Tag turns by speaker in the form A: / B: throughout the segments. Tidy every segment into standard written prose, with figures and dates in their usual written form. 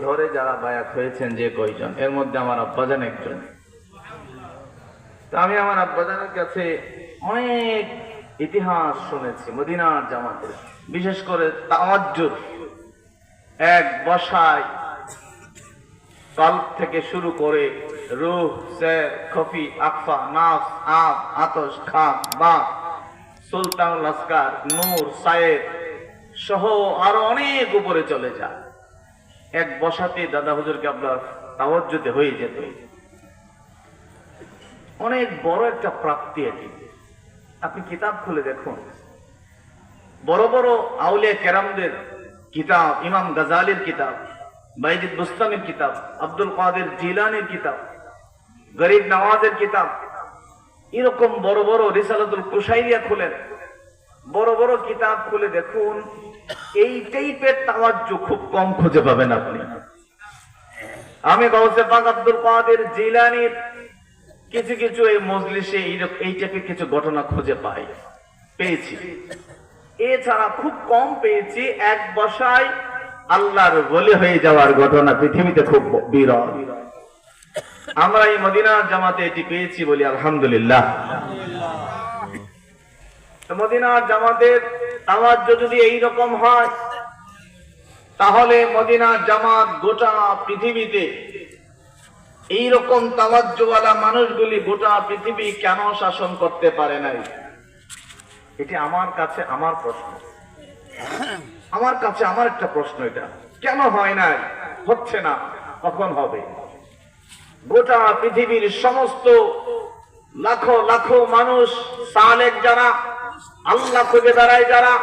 A: ধরে যারা বায়াত হয়েছেন যে কয়জন, এর মধ্যে আমার আব্বাজান একজন। তা আমি আমার আব্বাজানের কাছে অনেক ইতিহাস শুনেছি মদিনার জামাতের, বিশেষ করে তাওয়াজ্জুদ, এক বসায় কলব থেকে শুরু করে রূহ, সের, খফি, আকফা, নাফস, আব, আতশ, খাক, বা, সুলতানুল আসকার, নূর, সায়ের সহ আরো অনেক উপরে চলে যায়। এক বসাতে দাদা হুজুরকে আপনার তাওয়াজ্জুদে হয়ে যেত। অনেক বড় একটা প্রাপ্তি এটি। আপনি কিতাব খুলে দেখুন, বড় বড় আউলিয়া কেরামদের কিতাব, ইমাম গাজালির কিতাব, বাইজিদ বুস্তামির কিতাব, আব্দুল কাদের জিলানির কিতাব, গরিব নওয়াজের কিতাব, এরকম বড় বড় রিসালাতুল কুশাইরিয়া খুলেন, বড় বড় কিতাব খুলে দেখুন, এই টাইপের তাওয়াজ্জুদ খুব কম খুঁজে পাবেন আপনি। আমি গাউসে পাক আব্দুল কাদের জিলানির কিছু কিছু এই মজলিসে এই টাইপের কিছু ঘটনা খুঁজে পেয়েছি। এছাড়া খুব কম পেয়েছি এক বসায় আল্লাহর ওলি হয়ে যাওয়ার ঘটনা, পৃথিবীতে খুব বিরল। আমরা এই মদিনার জামাতে এটি পেয়েছি বলি আলহামদুলিল্লাহ। মদিনার জামাতের তাওয়াজ্জুদ যদি এইরকম হয়, তাহলে মদিনার জামাত গোটা পৃথিবীতে এইরকম তাওয়াজ্জুওয়ালা মানুষগুলি গোটা পৃথিবী কেন শাসন করতে পারে নাই? এটি আমার কাছে আমার প্রশ্ন, আমার কাছে আমার একটা প্রশ্ন। এটা কেন হয় নাই, হচ্ছে না, কখন হবে? গোটা পৃথিবীর সমস্ত লাখো লাখো মানুষ সালেক যারা, আল্লাহ খুঁজে বেড়ায় যারা,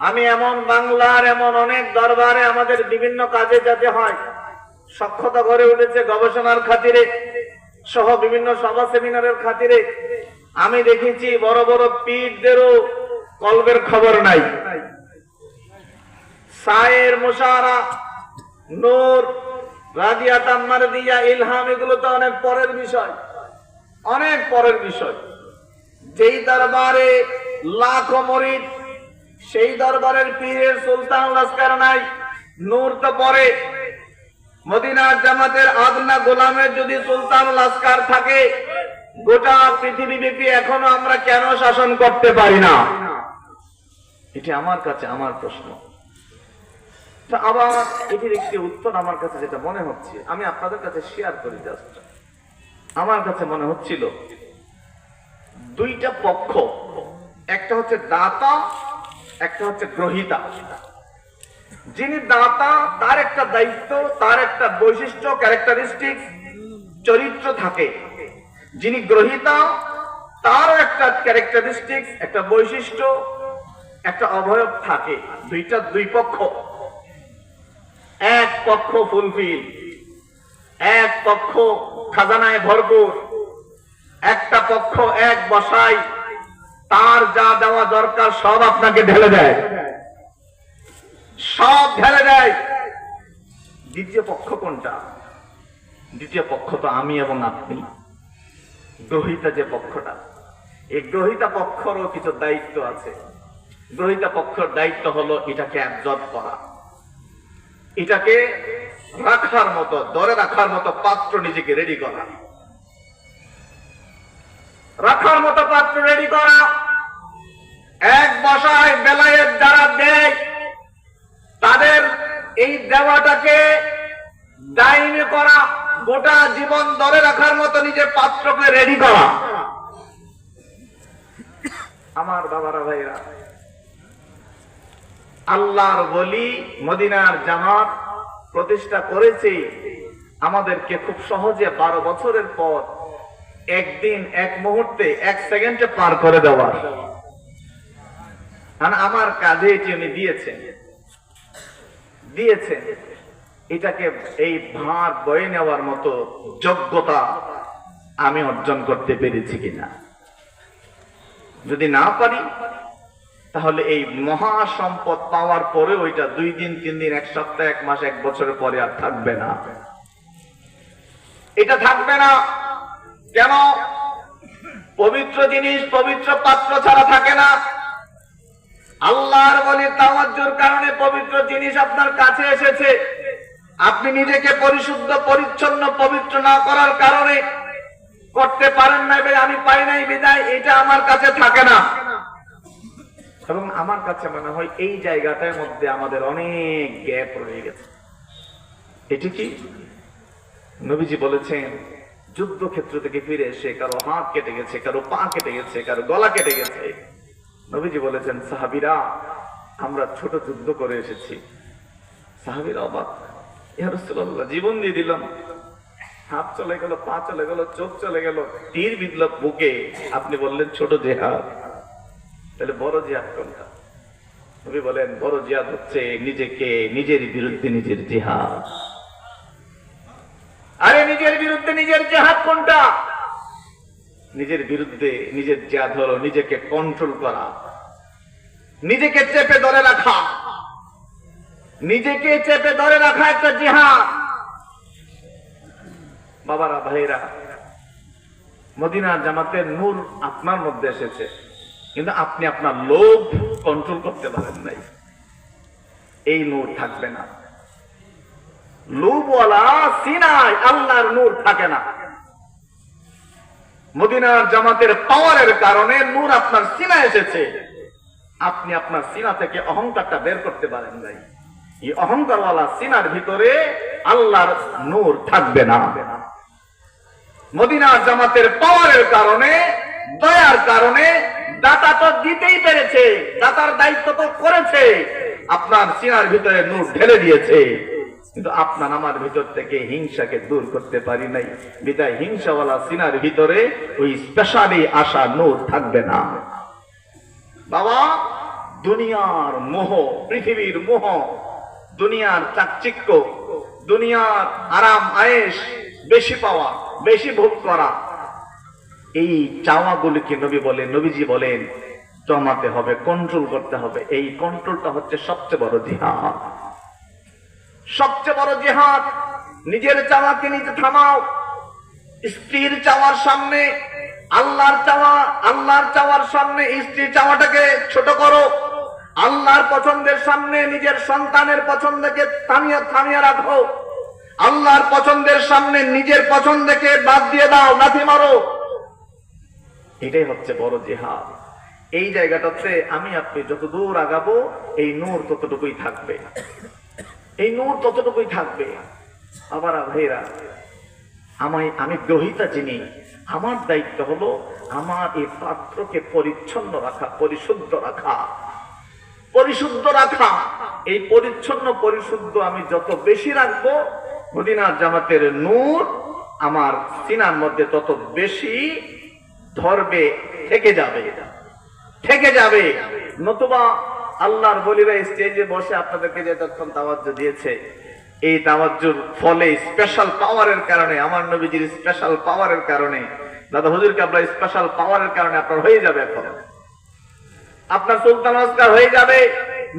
A: আমি এমন বাংলার এমন অনেক দরবারে আমাদের বিভিন্ন কাজে যেতে হয়, সক্ষতা গড়ে উঠেছে গবেষণার খাতিরে সহ বিভিন্ন সভা সেমিনারের খাতিরে। আমি দেখেছি বড় বড় পীরদেরও কলবের খবর নাই। সায়ের, মুশারা, নূর, রাদিয়াত, মারদিয়া, ইলহাম, এগুলো তো অনেক পরের বিষয়, অনেক পরের বিষয়। যেই দরবারে লাখো মুরিদ, সেই দরবারের পীরের সুলতানুল আসকার নাই, নূর তো পরে। মদিনার জামাতের আদনা গোলামের যদি সুলতানুল আসকার থাকে, গোটা পৃথিবী ব্যাপী এখনো আমরা কেন শাসন করতে পারি না? এটি আমার কাছে আমার প্রশ্ন। আবার এটির একটি উত্তর আমার কাছে যেটা মনে হচ্ছে, আমি আপনাদের কাছে শেয়ার করি জাস্ট। আমার কাছে মনে হচ্ছিল দুইটা পক্ষ, একটা হচ্ছে দাতা, একটা হচ্ছে গ্রহীতা। যিনি দাতা তার একটা দায়িত্ব, তার একটা বৈশিষ্ট্য, ক্যারেক্টারিস্টিক, চরিত্র থাকে। যিনি গ্রহীতা তারও একটা ক্যারেক্টারিস্টিক, একটা বৈশিষ্ট্য, একটা অবয়ব থাকে। দুই পক্ষ। এক পক্ষ ফুলফিল, এক পক্ষ খাজানায় ভরপুর, একটা পক্ষ এক বসাই তার যা দেওয়া দরকার সব আপনাকে ঢেলে দেয়, সব ঢেলে দেয়। দ্বিতীয় পক্ষ কোনটা? দ্বিতীয় পক্ষ তো আমি এবং আপনি। গ্রহীতা যে পক্ষটা, এই গ্রহীতা পক্ষরও কিছু দায়িত্ব আছে। গ্রহীতা পক্ষের দায়িত্ব হলো এটাকে অ্যাবজর্ব করা, এটাকে রাখার মতো, ধরে রাখার মতো পাত্র নিজেকে রেডি করা, রাখার মতো পাত্র রেডি করা। এক বসায় বেলায়েত যারা দেয়, তাদের এই দেওয়াটাকে দায়ী করা, গোটা জীবন ধরে রাখার মতো নিজের পাত্রকে রেডি করা। আমার বাবারা, ভাইরা, আল্লাহর ওলি মদিনার জামাত প্রতিষ্ঠা করেছে আমাদেরকে খুব সহজে 12 বছরের পর একদিন, এক মুহূর্তে, এক সেকেন্ডে পার করে দেওয়ার। আমার কাঁধে এটি উনি দিয়েছেন। এটাকে, এই ভার বয়ে নেওয়ার মতো যোগ্যতা আমি অর্জন করতে পেরেছি কিনা? যদি না পারি, তাহলে এই মহা সম্পদ পাওয়ার পরে ওইটা 2 দিন, 3 দিন, 1 সপ্তাহ, 1 মাস, 1 বছরের পরে আর থাকবে না। এটা থাকবে না। কেন? পবিত্র জিনিস পবিত্র পাত্র ছাড়া থাকে না। আল্লাহর ওলির তাওয়াজ্জুর কারণে পবিত্র জিনিস আপনার কাছে এসেছে। আপনি নিজেকে পরিশুদ্ধ পরিচ্ছন্ন পবিত্র না করার কারণে করতে পারেন না, আমি পাই নাই বিদায় এটা আমার কাছে থাকে না। এবং আমার কাছে মনে হয় এই জায়গাটার মধ্যে আমাদের অনেক গ্যাপ রয়ে গেছে। এটি কি নবীজি বলেছেন, যুদ্ধক্ষেত্র থেকে ফিরে এসে কারো হাত কেটে গেছে, কারো পা কেটে গেছে, কারো গলা কেটে গেছে। নবীজি বলেছেন, সাহাবীরা আমরা ছোট যুদ্ধ করে এসেছি। সাহাবীরা অবাক, ইয়া রাসূলুল্লাহ জীবন দিয়ে দিলাম, হাত চলে গেল, পা চলে গেল, চোখ চলে গেল, তীর বিঁধল বুকে, আপনি বললেন ছোট জিহাদ। তাহলে বড় জিহাদ কোনটা? নবী বলেন, বড় জিহাদ হচ্ছে নিজেকে নিজের বিরুদ্ধে নিজের জিহাদ। আরে নিজের বিরুদ্ধে নিজের জিহাদ কোনটা? নিজের বিরুদ্ধে নিজের জিহাদ হলো নিজেকে কন্ট্রোল করা, নিজেকে চেপে ধরে রাখা। নিজেকে চেপে ধরে রাখা একটা জিহাদ। বাবারা, ভাইরা, মদিনার জামাতের নূর আপনার মধ্যে এসেছে, কিন্তু আপনি আপনার লোভ কন্ট্রোল করতে পারেন নাই। এই নূর থাকবে না। লোভওয়ালা সিনায় আল্লাহর নূর থাকে না। মদিনার জামাতের পাওয়ারের কারণে নূর আপনার সিনায় এসেছে, আপনি আপনার সিনা থেকে অহংকারটা বের করতে পারেন নাই। এই অহংকারওয়ালা সিনার ভিতরে আল্লাহর নূর থাকবে না। মদিনার জামাতের পাওয়ারের কারণে, দয়ার কারণে দাতা তো দিতেই পেরেছে, দাতার দায়িত্ব তো করেছে, আপনার সিনার ভিতরে নূর ঢেলে দিয়েছে, কিন্তু আপনার আমার ভিতর থেকে হিংসাকে দূর করতে পারি নাই। বিদায় হিংসাওয়ালা সিনার ভিতরে ওই স্পেশালি আসা নূর থাকবে না। বাবা, দুনিয়ার মোহ, পৃথিবীর মোহ, দুনিয়ার চাকচিক্য, দুনিয়ার আরাম আয়েশ, বেশি পাওয়া, বেশি ভোগ করা, এই চাওয়াগুলিকে নবীজি বলেন জমাতে হবে, কন্ট্রোল করতে হবে। এই কন্ট্রোলটা হচ্ছে সবচেয়ে বড় জিহাদ। সবচেয়ে বড় জিহাদ। নিজের চাওয়াকে নিজে থামাও। স্ত্রীর চাওয়ার সামনে আল্লাহর চাওয়া, আল্লাহর চাওয়ার সামনে স্ত্রীর চাওয়াটাকে ছোট করো। আল্লাহর পছন্দের সামনে নিজের সন্তানের পছন্দকে থামিয়ে রাখো। আল্লাহর পছন্দের সামনে নিজের পছন্দকে বাদ দিয়ে দাও, লাথি মারো। এটাই হচ্ছে বড় জিহাদ। এই জায়গাটাতে আমি আপনি যত দূর আগাবো, এই নূর ততটুকুই থাকবে, এই নূর ততটুকুই থাকবে। আবার ভাইরা, আমি গ্রহীতা যিনি, আমার দায়িত্ব হলো আমার এই পাত্রকে পরিচ্ছন্ন রাখা, পরিশুদ্ধ রাখা, পরিশুদ্ধ রাখা। এই পরিচ্ছন্ন পরিশুদ্ধ আমি যত বেশি রাখবো, মদিনার জামাতের নূর আমার সিনার মধ্যে তত বেশি ধরবে, থেকে যাবে, থেকে যাবে। নতুবা আল্লাহর বলিরা স্টেজে বসে আপনাদেরকে যে তখন তাওয়াজ্জু দিয়েছে, এই তাওয়াজ্জুর ফলে স্পেশাল পাওয়ারের কারণে, আমার নবীজির স্পেশাল পাওয়ারের কারণে, দাদা হুজুর কাবলা স্পেশাল পাওয়ারের কারণে আপনার হয়ে যাবে, এখন আপনার সুলতান নমস্কার হয়ে যাবে,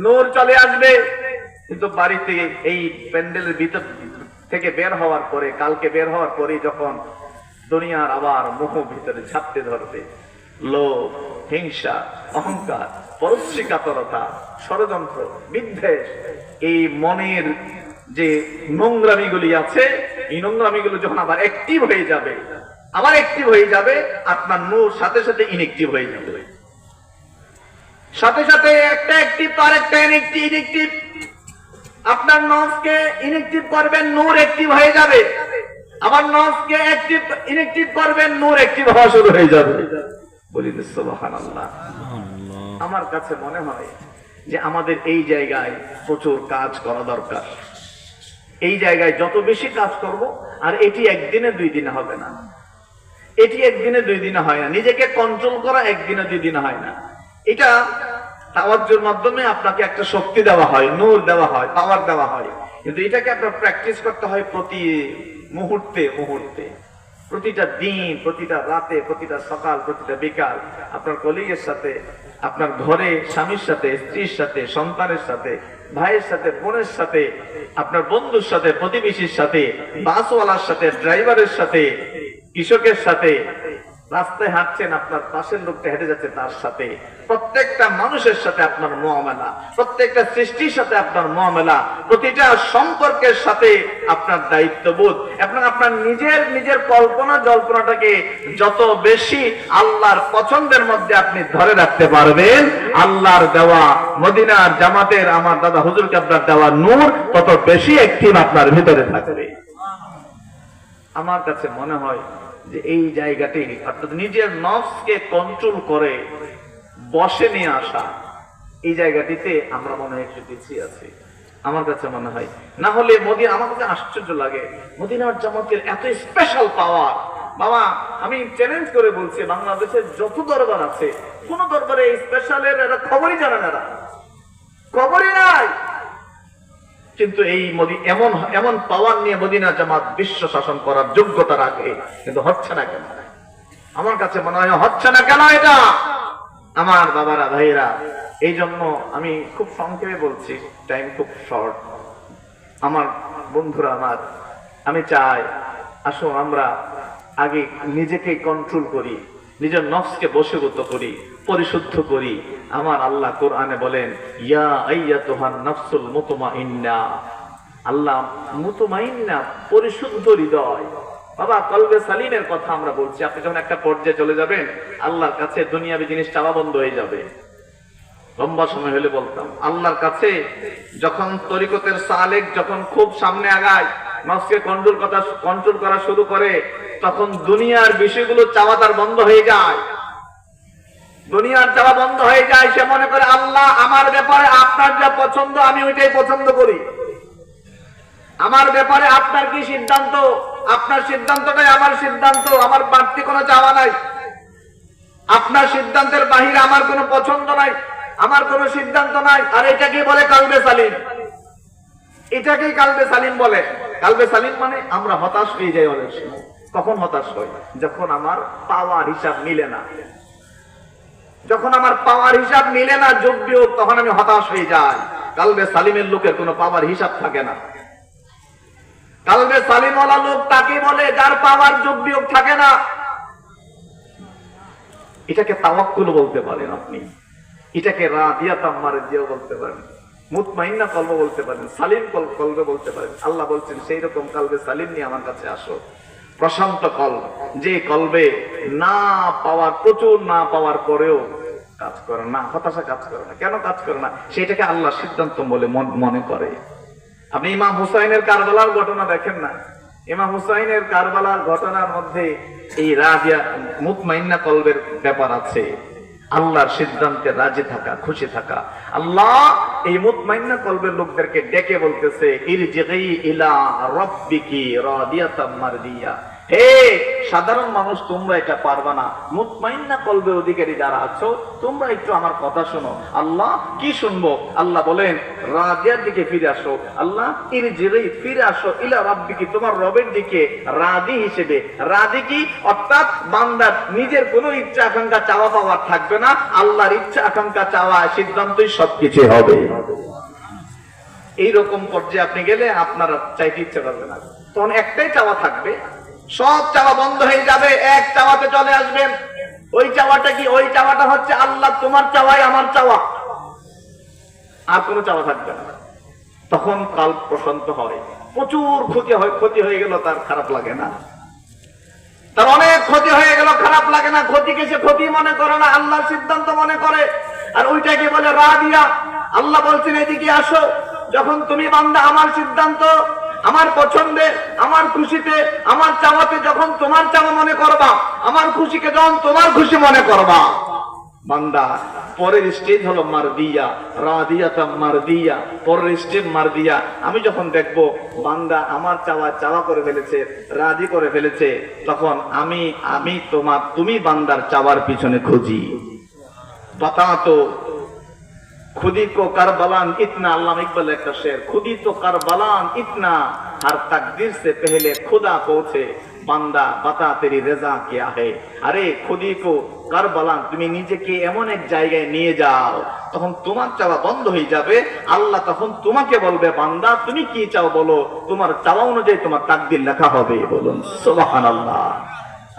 A: নূর চলে আসবে। কিন্তু বাড়িতে এই প্যান্ডেলের ভিতর থেকে বের হওয়ার পরে, কালকে বের হওয়ার পরে যখন দুনিয়ার আবার মোহ ভিতরে ঝাপতে ধরবে, লোভ, হিংসা, অহংকার, পরশ্রীকাতরতা, ষড়যন্ত্র, বিদ্বেষ, এই মনের যে নোংরামিগুলি আছে, এই নোংরামিগুলো যখন আবার অ্যাক্টিভ হয়ে যাবে, আবার অ্যাক্টিভ হয়ে যাবে, আপনার নূর সাথে সাথে ইনঅ্যাক্টিভ হয়ে যাবে। সাথে সাথে একটা অ্যাক্টিভ তো আরেকটা ইনঅ্যাক্টিভ। আপনার নফসকে ইনঅ্যাক্টিভ করবেন, নূর অ্যাক্টিভ হয়ে যাবে। আবার নফসকে অ্যাক্টিভ ইনঅ্যাক্টিভ করবেন, নূর অ্যাক্টিভ হওয়া শুরু হয়ে যাবে। বলি সুবহানাল্লাহ। আমার কাছে মনে হয় যে আমাদের এই জায়গায় প্রচুর কাজ করা দরকার। এই জায়গায় যত বেশি কাজ করব, আর এটি একদিনে দুই দিনে হবে না, এটি একদিনে দুই দিনে হয় না। নিজেকে কন্ট্রোল করা একদিনে দুই দিনে হয় না। এটা তাওয়াজ্জুর মাধ্যমে আপনাকে একটা শক্তি দেওয়া হয়, নূর দেওয়া হয়, পাওয়ার দেওয়া হয়, কিন্তু এটাকে আপনার প্র্যাকটিস করতে হয় প্রতি মুহূর্তে মুহূর্তে, প্রতিটা দিন, প্রতিটা রাতে, প্রতিটা সকাল, প্রতিটা বিকাল, আপনার কলিগের সাথে, আপনার ঘরে স্বামীর সাথে, স্ত্রীর সাথে, সন্তানের সাথে, ভাইয়ের সাথে, বোনের সাথে, আপনার বন্ধুর সাথে, প্রতিবেশীর সাথে, বাসওয়ালার সাথে, ড্রাইভারের সাথে, কৃষকের সাথে, রাস্তায় হাঁটছেন, আপনার পাশের লোকটা হেঁটে যাচ্ছে, তার সাথে প্রত্যেকটা মানুষের সাথে আপনার মুআমালা, প্রত্যেকটা সৃষ্টির সাথে আপনার মুআমালা, প্রতিটা সম্পর্কের সাথে আপনার দায়িত্ববোধ, আপনার নিজের কল্পনা জল্পনাটাকে যত বেশি আল্লাহর পছন্দের মধ্যে আপনি ধরে রাখতে পারবেন, আল্লাহর দেওয়া মদিনার জামাতের আমার দাদা হুজুরকে আপনার দেওয়া নূর তত বেশি একটিভ আপনার ভিতরে থাকবে। আমার কাছে মনে হয় যে এই জায়গাটি অর্থাৎ নিজের নফসকে কন্ট্রোল করে বসে নিয়ে আসা, এই জায়গাটিতে আমরা মনে হয় একটু পিছিয়ে আছি। আমার কাছে মনে হয়, না হলে মদিনা, আমার কাছে আশ্চর্য লাগে মদিনার জামাতের এত স্পেশাল পাওয়ার। বাবা, আমি চ্যালেঞ্জ করে বলছি, বাংলাদেশের যত দরবার আছে কোন দরবারে স্পেশালের এরা খবরই জানে না, খবরই নাই। কিন্তু এই এমন পাওয়ার নিয়ে মদিনা জামাত বিশ্ব শাসন করার যোগ্যতা রাখে, কিন্তু হচ্ছে না কেন? আমার কাছে মনে হয় হচ্ছে না কেন এটা? আমার বাবারা, ভাইরা, এই জন্য আমি খুব সংক্ষেপে বলছি, টাইম খুব শর্ট। আমার বন্ধুরা, আমি চাই আসো আমরা আগে নিজেকে কন্ট্রোল করি, নিজের নফসকে বশীভূত করি, পরিশুদ্ধ করি। আমার আল্লাহ কোরআনে বলেন, ইয়া আইয়াতুহান নাফসুল মুতমাইন্না, আল্লাহ মুতমাইন্না, পরিশুদ্ধ হৃদয়। বাবা, কলবে সালিমের কথা আমরা বলছি। আপনি যখন একটা পর্যায়ে চলে যাবেন, আল্লাহর কাছে দুনিয়াবি জিনিস চাওয়া বন্ধ হয়ে যাবে। লম্বা সময় হলে বলতাম, আল্লাহর কাছে যখন তরিকতের সালেক যখন খুব সামনে আগায়, নফসকে কন্ট্রোল করা শুরু করে, তখন দুনিয়ার বিষয়গুলো চাওয়া তার বন্ধ হয়ে যায়। দুনিয়ার চাওয়া বন্ধ হয়ে যায়। সে মনে করে, আল্লাহ আমার ব্যাপারে আপনার যা পছন্দ আমি ওইটাই পছন্দ করি। আমার ব্যাপারে আপনার কি সিদ্ধান্ত, আপনার সিদ্ধান্তটাই আমার সিদ্ধান্ত, আমার বাড়তি কোনো চাওয়া নাই। আপনার সিদ্ধান্তের বাহিরে আমার কোনো পছন্দ নাই, আমার কোনো সিদ্ধান্ত নাই। আর এটাকেই বলে কালবে সালিম, এটাকেই কালবে সালিম বলে। কালবে সালিম মানে আমরা হতাশ হয়ে যাই অনেক সময়। কখন হতাশ হই? যখন আমার পাওয়ার হিসাব মিলে না, যখন আমার পাওয়ার হিসাব মিলে না, যোগ বিয়োগ, তখন আমি হতাশ হয়ে যাই। কালবে সালিমের লোকের কোনো পাওয়ার হিসাব থাকে না। কালবে সালিমওয়ালা লোক তাকে বলে যার পাওয়ার যোগ বিয়োগ থাকে না। এটাকে তাওয়াক্কুল বলতে পারেন আপনি, এটাকে রাদিয়াতাম মারদিয়া বলতে পারেন, মুতমাইন্না কলব বলতে পারেন, সালিম কলব বলতে পারেন। আল্লাহ বলছেন, সেই রকম কালবে সালিম নিয়ে আমার কাছে আসো। প্রশান্ত কলব, যে কলবে না পাওয়ার, প্রচুর না পাওয়ার পরেও কাজ করে না, হতাশা কাজ করে না। কেন কাজ করে না? সেটাকে আল্লাহ সিদ্ধান্ত বলে মনে করে। আপনি ইমাম হুসাইনের কারবালার ঘটনা দেখেন না? ইমাম হুসাইনের কারবালার ঘটনার মধ্যে এই রাজিয়া মুতমাইন্না কলবের ব্যাপার আছে। আল্লাহর সিদ্ধান্তে রাজি থাকা, খুশি থাকা। আল্লাহ এই মুতমাইন্না কলবের লোকদেরকে ডেকে বলতেছে, ইরজিই ইলা রাব্বিকি রাদিয়াতাম মারদিয়া। হে সাধারণ মানুষ, তোমরা এটা পারবা না। মুতমাইন্না কলবের অধিকারী যারা আছো, তোমরা একটু আমার কথা শোনো। আল্লাহ কি শুনবো? আল্লাহ বলেন, রাদিয়ার দিকে ফিরে আসো। আল্লাহ ইরজিই, ফিরে আসো, ইলা রাব্বিকি, তোমার রবের দিকে রাদি হিসেবে। রাদি কি? অর্থাৎ বান্দার নিজের কোনো ইচ্ছা আকাঙ্ক্ষা চাওয়া পাওয়ার থাকবে না, আল্লাহর ইচ্ছা আকাঙ্ক্ষা চাওয়া সিদ্ধান্তই সবকিছু হবে। এইরকম পর্যায়ে আপনি গেলে আপনার চাইতে ইচ্ছা করবে না, তখন একটাই চাওয়া থাকবে, সব চাওয়া বন্ধ হয়ে যাবে, এক চাওয়াতে চলে আসবেন। ওই চাওয়াটা কি? ওই চাওয়াটা হচ্ছে আল্লাহ তোমার চাওয়াই আমার চাওয়া, আর কোনো চাওয়া থাকবে না। তখন কাল প্রশান্ত হয়। প্রচুর ক্ষতি হয়ে গেল, তার খারাপ লাগে না। তার অনেক ক্ষতি হয়ে গেল, খারাপ লাগে না। ক্ষতিকে সে ক্ষতি মনে করে না, আল্লাহর সিদ্ধান্ত মনে করে। আর ওইটাকে বলে রাদিয়া। আল্লাহ বলছেন, এদিকে আসো। যখন তুমি বান্দা আমার সিদ্ধান্ত, আমার পছন্দে, আমার খুশিতে, আমার চাওয়াতে যখন তোমার চাওয়া মনে করবা, আমার খুশিকে যখন তোমার খুশি মনে করবা, বান্দা পরের স্টেজ হলো মারদিয়া, রাদিয়াতাম মারদিয়া। পরের স্টেজ মারদিয়া। আমি যখন দেখবো বান্দা আমার চাওয়া করে ফেলেছে, রাজি করে ফেলেছে, তখন আমি তুমি বান্দার চাওয়ার পিছনে খুঁজি। বাতা তো खुदी को करबलान इतना, अल्लामा इकबाल एक शेर, खुदी तो करबलान इतना, हर तकदीर से पहले खुदा पहुंचे, বান্দা বাতা তেরি রেজা কিয়া হে। আরে খুদি কো কারবালান, তুমি নিজেকে এমন এক জায়গায় নিয়ে যাও, তখন তোমার চাওয়া বন্ধ হয়ে যাবে। আল্লাহ তখন তোমাকে বলবে, বান্দা তুমি কি চাও বলো, তোমার চাওয়া অনুযায়ী তোমার তাকদীর লেখা হবে। বলুন সুবহানাল্লাহ,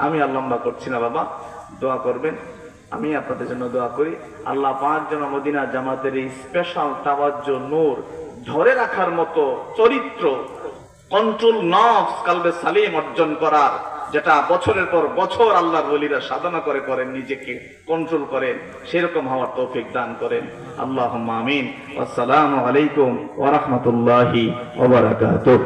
A: আমি আর লম্বা করছি না বাবা, দোয়া করবেন, আমি আপনাদের জন্য দোয়া করি। আল্লাহ পাক যেন মদিনা জামাতের এই স্পেশাল তাওয়াজ্জুহ নূর ধরে রাখার মতো চরিত্র, কন্ট্রোল নফস কালবে সালিম অর্জন করার, যেটা বছরের পর বছর আল্লাহর ওলিরা সাধনা করে করেন, নিজেকে কন্ট্রোল করেন, সেরকম হওয়ার তৌফিক দান করেন। আল্লাহুম্মা আমিন। আসসালামু আলাইকুম ওয়া রাহমাতুল্লাহি ওয়া বারাকাতুহু।